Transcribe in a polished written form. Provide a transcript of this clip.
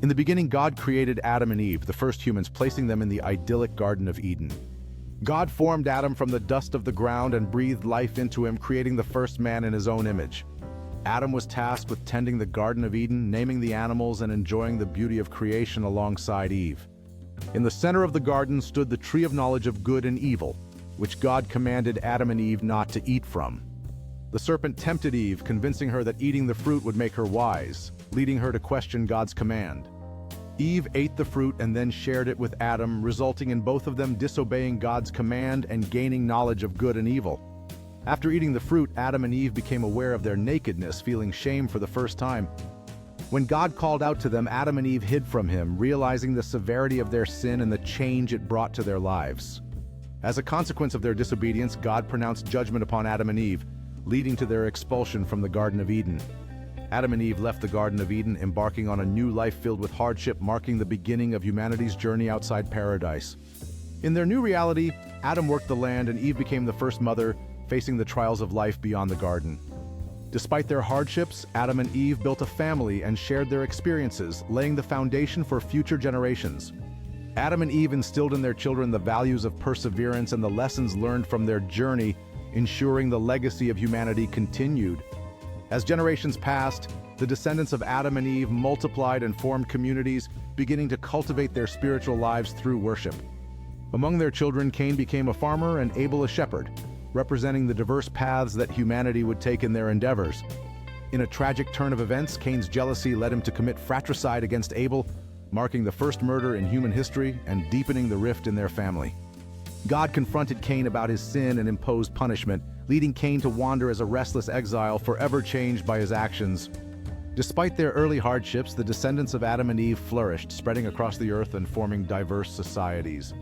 In the beginning, God created Adam and Eve, the first humans, placing them in the idyllic Garden of Eden. God formed Adam from the dust of the ground and breathed life into him, creating the first man in his own image. Adam was tasked with tending the Garden of Eden, naming the animals, and enjoying the beauty of creation alongside Eve. In the center of the garden stood the tree of knowledge of good and evil, which God commanded Adam and Eve not to eat from. The serpent tempted Eve, convincing her that eating the fruit would make her wise, leading her to question God's command. Eve ate the fruit and then shared it with Adam, resulting in both of them disobeying God's command and gaining knowledge of good and evil. After eating the fruit, Adam and Eve became aware of their nakedness, feeling shame for the first time. When God called out to them, Adam and Eve hid from him, realizing the severity of their sin and the change it brought to their lives. As a consequence of their disobedience, God pronounced judgment upon Adam and Eve, leading to their expulsion from the Garden of Eden. Adam and Eve left the Garden of Eden, embarking on a new life filled with hardship, marking the beginning of humanity's journey outside paradise. In their new reality, Adam worked the land and Eve became the first mother, facing the trials of life beyond the garden. Despite their hardships, Adam and Eve built a family and shared their experiences, laying the foundation for future generations. Adam and Eve instilled in their children the values of perseverance and the lessons learned from their journey, ensuring the legacy of humanity continued. As generations passed, the descendants of Adam and Eve multiplied and formed communities, beginning to cultivate their spiritual lives through worship. Among their children, Cain became a farmer and Abel a shepherd, representing the diverse paths that humanity would take in their endeavors. In a tragic turn of events, Cain's jealousy led him to commit fratricide against Abel, marking the first murder in human history and deepening the rift in their family. God confronted Cain about his sin and imposed punishment, leading Cain to wander as a restless exile, forever changed by his actions. Despite their early hardships, the descendants of Adam and Eve flourished, spreading across the earth and forming diverse societies.